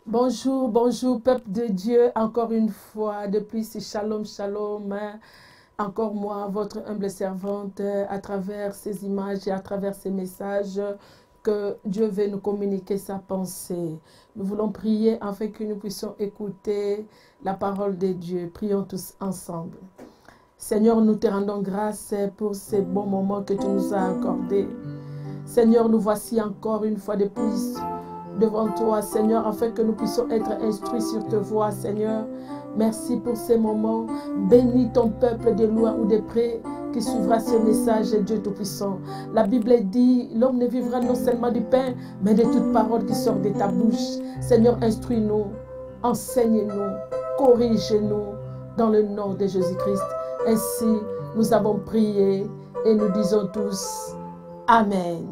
Bonjour, bonjour, peuple de Dieu, encore une fois, de plus, shalom, shalom, encore moi, votre humble servante, à travers ces images et à travers ces messages, que Dieu veut nous communiquer sa pensée. Nous voulons prier afin que nous puissions écouter la parole de Dieu. Prions tous ensemble. Seigneur, nous te rendons grâce pour ces bons moments que tu nous as accordés. Seigneur, nous voici encore une fois de plus devant toi, Seigneur, afin que nous puissions être instruits sur ta voie, Seigneur. Merci pour ces moments. Bénis ton peuple de loin ou de près qui suivra ce message, Dieu Tout-Puissant. La Bible dit, l'homme ne vivra non seulement du pain, mais de toute parole qui sort de ta bouche. Seigneur, instruis-nous, enseigne-nous, corrige-nous dans le nom de Jésus-Christ. Ainsi, nous avons prié et nous disons tous Amen.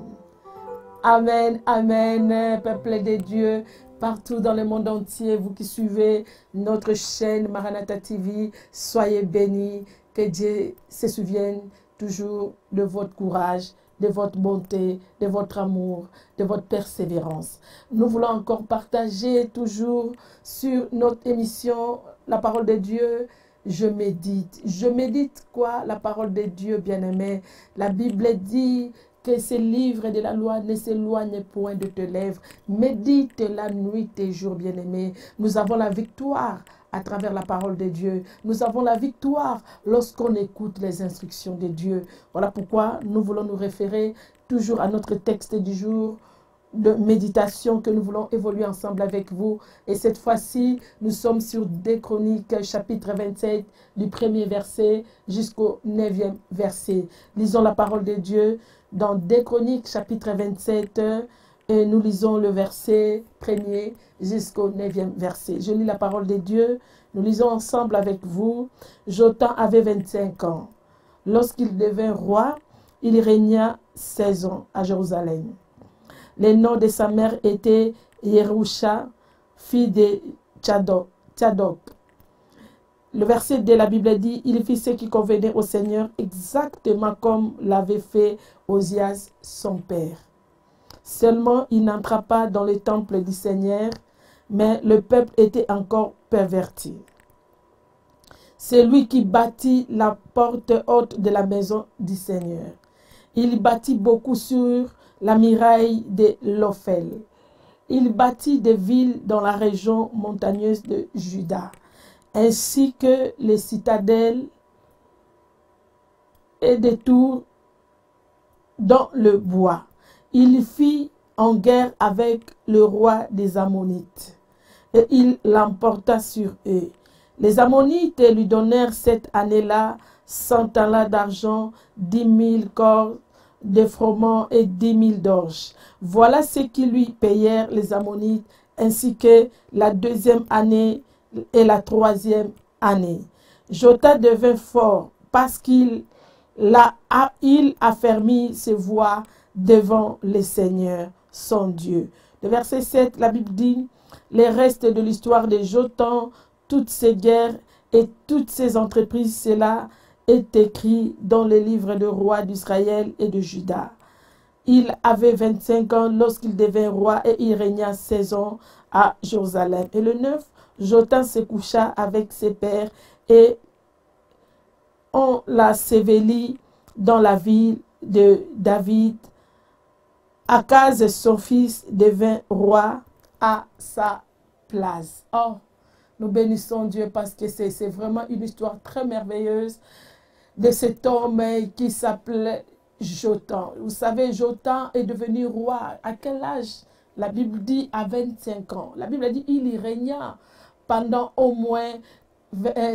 Amen, amen, peuple de Dieu, partout dans le monde entier, vous qui suivez notre chaîne Maranatha TV, soyez bénis, que Dieu se souvienne toujours de votre courage, de votre bonté, de votre amour, de votre persévérance. Nous voulons encore partager toujours sur notre émission La parole de Dieu. Je médite. Je médite quoi? La parole de Dieu, bien-aimé. La Bible dit que ces livres de la loi ne s'éloignent point de tes lèvres. Médite la nuit et jour, bien-aimé. Nous avons la victoire à travers la parole de Dieu. Nous avons la victoire lorsqu'on écoute les instructions de Dieu. Voilà pourquoi nous voulons nous référer toujours à notre texte du jour de méditation que nous voulons évoluer ensemble avec vous. Et cette fois-ci, nous sommes sur 2 Chroniques, chapitre 27, du 1er verset jusqu'au 9e verset. Lisons la parole de Dieu dans 2 Chroniques, chapitre 27, et nous lisons le verset 1er jusqu'au 9e verset. Je lis la parole de Dieu, nous lisons ensemble avec vous. Jotham avait 25 ans. Lorsqu'il devint roi, il régna 16 ans à Jérusalem. Le nom de sa mère était Yerusha, fille de Tchadok. Le verset de la Bible dit, il fit ce qui convenait au Seigneur exactement comme l'avait fait Osias, son père. Seulement, il n'entra pas dans le temple du Seigneur, mais le peuple était encore perverti. C'est lui qui bâtit la porte haute de la maison du Seigneur. Il bâtit beaucoup sur la muraille de l'Ophel. Il bâtit des villes dans la région montagneuse de Juda, ainsi que les citadelles et des tours dans le bois. Il fit en guerre avec le roi des Ammonites, et il l'emporta sur eux. Les Ammonites lui donnèrent cette année-là 100 talents d'argent, 10 000 corps de froment et 10 000 d'orge. Voilà ce qui lui payèrent les Ammonites, ainsi que la 2e année et la 3e année. Jotham devint fort parce qu'il affermit ses voies devant le Seigneur, son Dieu. Le verset 7, la Bible dit, les restes de l'histoire de Jotham, toutes ses guerres et toutes ses entreprises, cela est écrit dans les livres de rois d'Israël et de Juda. Il avait 25 ans lorsqu'il devint roi et il régna 16 ans à Jérusalem. Et le 9, Jotham se coucha avec ses pères et on l'ensevelit dans la ville de David. Akaz, son fils, devint roi à sa place. Oh, nous bénissons Dieu parce que c'est vraiment une histoire très merveilleuse de cet homme qui s'appelait Jotham. Vous savez, Jotham est devenu roi. À quel âge? La Bible dit à 25 ans. La Bible dit il y régna pendant au moins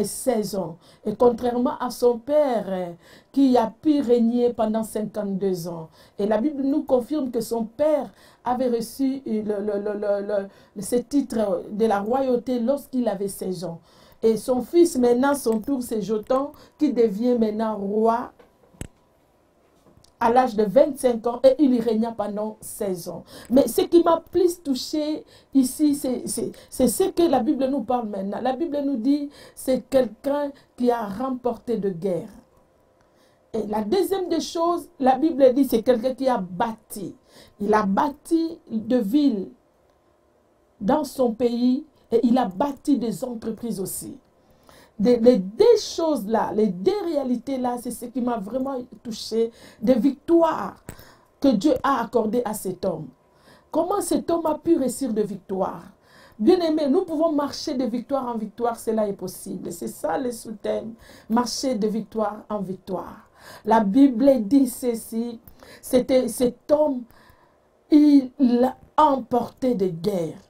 16 ans. Et contrairement à son père qui a pu régner pendant 52 ans. Et la Bible nous confirme que son père avait reçu ce titre de la royauté lorsqu'il avait 16 ans. Et son fils, maintenant, son tour, c'est Jotham, qui devient maintenant roi à l'âge de 25 ans et il y régna pendant 16 ans. Mais ce qui m'a plus touché ici, c'est ce que la Bible nous parle maintenant. La Bible nous dit, c'est quelqu'un qui a remporté de guerre. Et la deuxième des choses, la Bible dit, c'est quelqu'un qui a bâti. Il a bâti de villes dans son pays et il a bâti des entreprises aussi. Les deux choses-là, les deux réalités-là, c'est ce qui m'a vraiment touché, des victoires que Dieu a accordées à cet homme. Comment cet homme a pu réussir de victoire? Bien-aimés, nous pouvons marcher de victoire en victoire, cela est possible. C'est ça le sous-thème, marcher de victoire en victoire. La Bible dit ceci, c'était cet homme, il a emporté des guerres.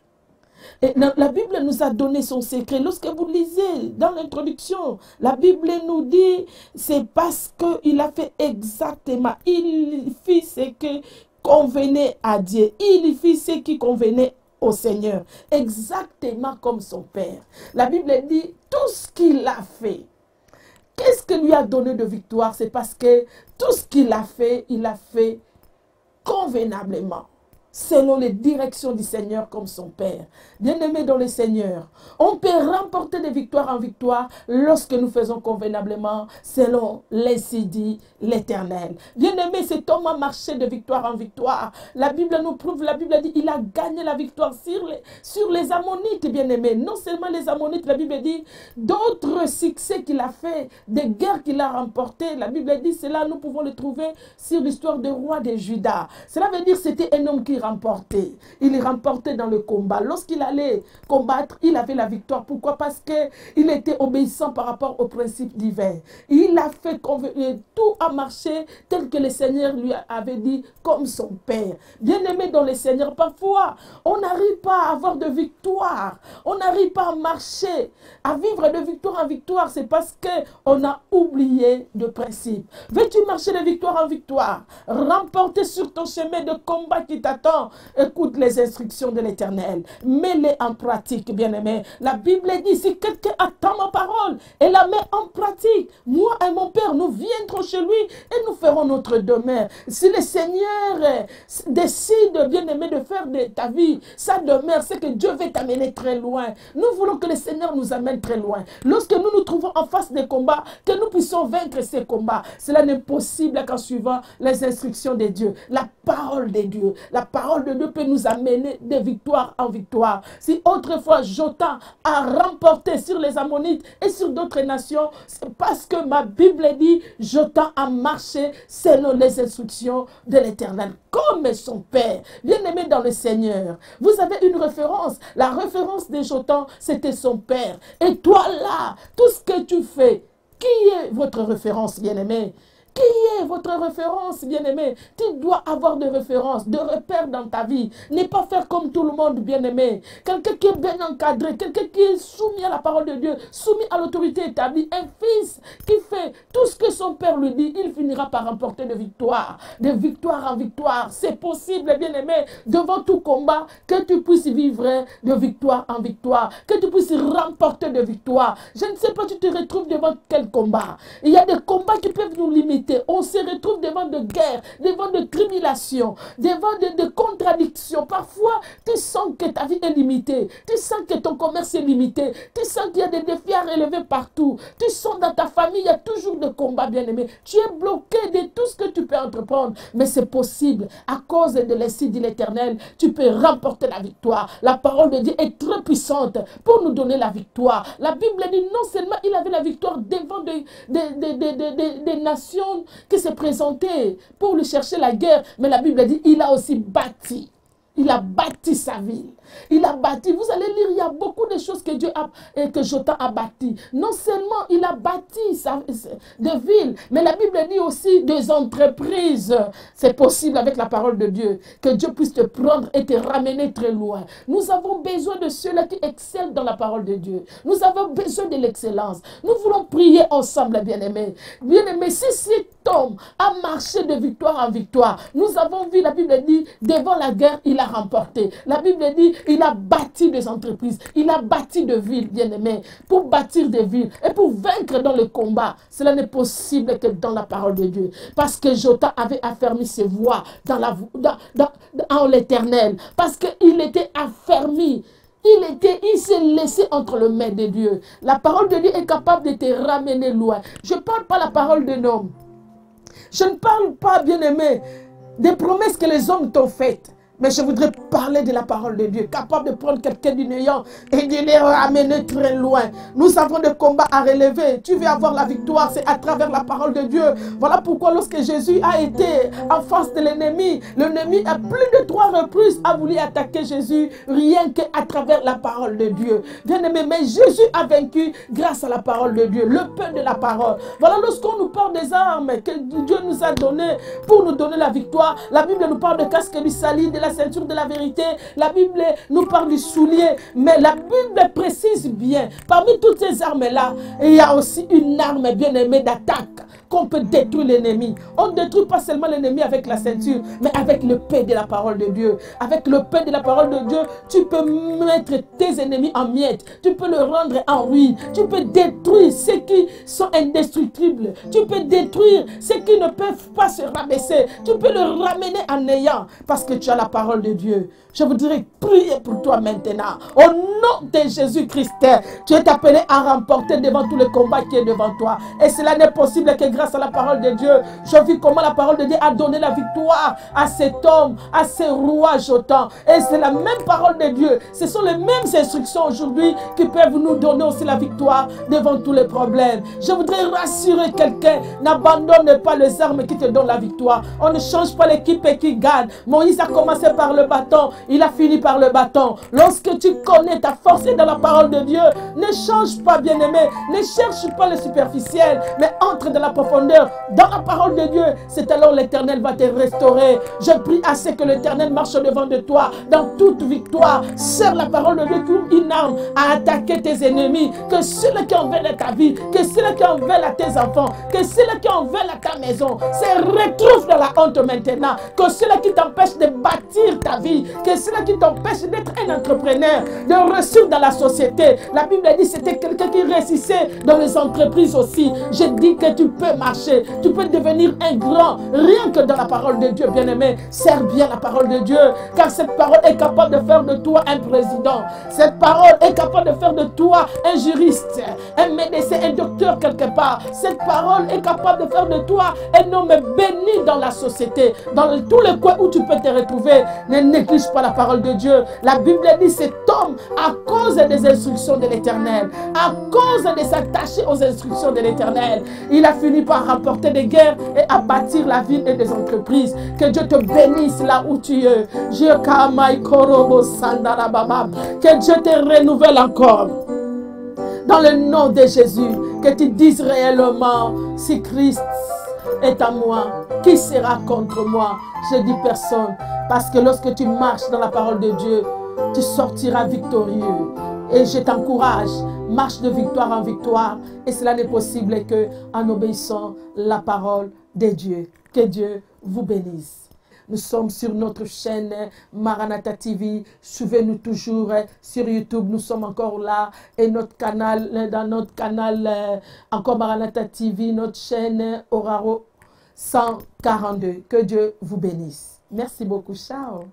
Et la Bible nous a donné son secret. Lorsque vous lisez dans l'introduction, la Bible nous dit, c'est parce qu'il a fait exactement, il fit ce qui convenait à Dieu. Il fit ce qui convenait au Seigneur. Exactement comme son Père. La Bible dit, tout ce qu'il a fait, qu'est-ce qui lui a donné de victoire? C'est parce que tout ce qu'il a fait, il a fait convenablement, selon les directions du Seigneur comme son Père. Bien-aimé dans le Seigneur, on peut remporter de victoire en victoire lorsque nous faisons convenablement selon l'ainsi dit l'Éternel. Bien-aimé, cet homme a marché de victoire en victoire. La Bible nous prouve, la Bible dit, il a gagné la victoire sur les Ammonites, bien-aimé. Non seulement les Ammonites, la Bible dit, d'autres succès qu'il a fait, des guerres qu'il a remportées. La Bible dit, cela nous pouvons le trouver sur l'histoire des rois de Juda. Cela veut dire que c'était un homme qui remportait. Il remportait dans le combat. Lorsqu'il allait combattre, il avait la victoire. Pourquoi? Parce qu'il était obéissant par rapport aux principes divins. Il a fait tout a marché tel que le Seigneur lui avait dit, comme son Père. Bien-aimé dans le Seigneur, parfois, on n'arrive pas à avoir de victoire. On n'arrive pas à marcher, à vivre de victoire en victoire. C'est parce qu'on a oublié de principe. Veux-tu marcher de victoire en victoire? Remporter sur ton chemin de combat qui t'attend. Écoute les instructions de l'Éternel. Mets-les en pratique, bien-aimé. La Bible dit, si quelqu'un attend ma parole et la met en pratique, moi et mon Père, nous viendrons chez lui et nous ferons notre demeure. Si le Seigneur décide, bien-aimé, de faire de ta vie sa demeure, c'est que Dieu veut t'amener très loin. Nous voulons que le Seigneur nous amène très loin. Lorsque nous nous trouvons en face des combats, que nous puissions vaincre ces combats. Cela n'est possible qu'en suivant les instructions de Dieu. La parole de Dieu. La parole de Dieu peut nous amener de victoire en victoire. Si autrefois Jotham a remporté sur les Ammonites et sur d'autres nations, c'est parce que ma Bible dit, Jotham a marché selon les instructions de l'Éternel, comme son Père. Bien-aimé dans le Seigneur, vous avez une référence. La référence de Jotham, c'était son Père. Et toi là, tout ce que tu fais, qui est votre référence, bien-aimé? Qui est votre référence, bien-aimé? Tu dois avoir des références, des repères dans ta vie. Ne pas faire comme tout le monde, bien-aimé. Quelqu'un qui est bien encadré, quelqu'un qui est soumis à la parole de Dieu, soumis à l'autorité établie. Un fils qui fait tout ce que son père lui dit, il finira par remporter de victoire en victoire. C'est possible, bien-aimé, devant tout combat, que tu puisses vivre de victoire en victoire, que tu puisses remporter de victoire. Je ne sais pas, tu te retrouves devant quel combat. Il y a des combats qui peuvent nous limiter. On se retrouve devant de guerres, devant de tribulations, devant de contradictions. Parfois, tu sens que ta vie est limitée. Tu sens que ton commerce est limité. Tu sens qu'il y a des défis à relever partout. Tu sens dans ta famille, il y a toujours des combats, bien-aimés. Tu es bloqué de tout ce que tu peux entreprendre. Mais c'est possible. À cause de l'Esprit de l'Éternel, tu peux remporter la victoire. La parole de Dieu est très puissante pour nous donner la victoire. La Bible dit non seulement il avait la victoire devant des nations qui se présentaient pour lui chercher la guerre, mais la Bible dit il a aussi bâti. Il a bâti sa ville. Il a bâti. Vous allez lire, il y a beaucoup de choses que Dieu a, et que Jotham a bâti. Non seulement il a bâti des villes, mais la Bible dit aussi des entreprises. C'est possible avec la parole de Dieu. Que Dieu puisse te prendre et te ramener très loin. Nous avons besoin de ceux-là qui excellent dans la parole de Dieu. Nous avons besoin de l'excellence. Nous voulons prier ensemble, bien-aimés. Bien-aimés, si cet homme a marché de victoire en victoire, nous avons vu, la Bible dit, devant la guerre, il a remporté. La Bible dit, il a bâti des entreprises, il a bâti des villes, bien-aimés. Pour bâtir des villes et pour vaincre dans le combat, cela n'est possible que dans la parole de Dieu. Parce que Jotham avait affermi ses voies en l'Éternel. Parce qu'il était affermi. Il s'est laissé entre les mains de Dieu. La parole de Dieu est capable de te ramener loin. Je ne parle pas la parole d'un homme. Je ne parle pas, bien-aimé, des promesses que les hommes t'ont faites. Mais je voudrais parler de la parole de Dieu, capable de prendre quelqu'un du néant et de les ramener très loin. Nous avons des combats à relever. Tu veux avoir la victoire, c'est à travers la parole de Dieu. Voilà pourquoi lorsque Jésus a été en face de l'ennemi a plus de 3 reprises a voulu attaquer Jésus, rien qu'à travers la parole de Dieu. Bien-aimé, mais Jésus a vaincu grâce à la parole de Dieu, le pain de la parole. Voilà, lorsqu'on nous parle des armes que Dieu nous a données pour nous donner la victoire, la Bible nous parle de casque du salut, de la ceinture de la vérité. La Bible nous parle du soulier. Mais la Bible précise bien, parmi toutes ces armes-là, il y a aussi une arme bien-aimée d'attaque qu'on peut détruire l'ennemi. On ne détruit pas seulement l'ennemi avec la ceinture, mais avec le pain de la parole de Dieu. Avec le pain de la parole de Dieu, tu peux mettre tes ennemis en miettes. Tu peux le rendre en ruine. Tu peux détruire ceux qui sont indestructibles. Tu peux détruire ceux qui ne peuvent pas se rabaisser. Tu peux le ramener en néant parce que tu as la parole de Dieu. Je voudrais prier pour toi maintenant. Au nom de Jésus-Christ, tu es appelé à remporter devant tous les combats qui est devant toi. Et cela n'est possible que grâce à la parole de Dieu. Je vis comment la parole de Dieu a donné la victoire à cet homme, à ces rois Jotham. Et c'est la même parole de Dieu. Ce sont les mêmes instructions aujourd'hui qui peuvent nous donner aussi la victoire devant tous les problèmes. Je voudrais rassurer quelqu'un. N'abandonne pas les armes qui te donnent la victoire. On ne change pas l'équipe qui gagne. Moïse a commencé par le bâton. Il a fini par le bâton. Lorsque tu connais ta force dans la parole de Dieu, ne change pas, bien-aimé. Ne cherche pas le superficiel, mais entre dans la profondeur, dans la parole de Dieu. C'est alors l'Éternel va te restaurer. Je prie à ce que l'Éternel marche devant de toi dans toute victoire. Serre la parole de Dieu comme une arme à attaquer tes ennemis. Que ceux qui en veulent à ta vie, que ceux qui en veulent à tes enfants, que ceux qui en veulent à ta maison, se retrouvent dans la honte maintenant. Que ceux qui t'empêchent de bâtir ta vie, que ceux qui t'empêchent d'être un entrepreneur, de réussir dans la société. La Bible dit que c'était quelqu'un qui réussissait dans les entreprises aussi. Je dis que tu peux marcher, tu peux devenir un grand, rien que dans la parole de Dieu, bien-aimé. Serre bien la parole de Dieu, car cette parole est capable de faire de toi un président. Cette parole est capable de faire de toi un juriste, un médecin, un docteur quelque part. Cette parole est capable de faire de toi un homme béni dans la société, dans tous les coins où tu peux te retrouver. Ne néglige pas la parole de Dieu. La Bible dit cet homme, à cause des instructions de l'Éternel, à cause de s'attacher aux instructions de l'Éternel, il a fini par remporter des guerres et à bâtir la ville et des entreprises. Que Dieu te bénisse là où tu es. Que Dieu te renouvelle encore. Dans le nom de Jésus, que tu dises réellement, si Christ est à moi, qui sera contre moi? Je dis personne. Parce que lorsque tu marches dans la parole de Dieu, tu sortiras victorieux. Et je t'encourage, marche de victoire en victoire. Et cela n'est possible qu'en obéissant la parole de Dieu. Que Dieu vous bénisse. Nous sommes sur notre chaîne Maranatha TV. Suivez-nous toujours sur YouTube. Nous sommes encore là. Et notre canal, dans notre canal, encore Maranatha TV, notre chaîne Oraro 142. Que Dieu vous bénisse. Merci beaucoup. Ciao.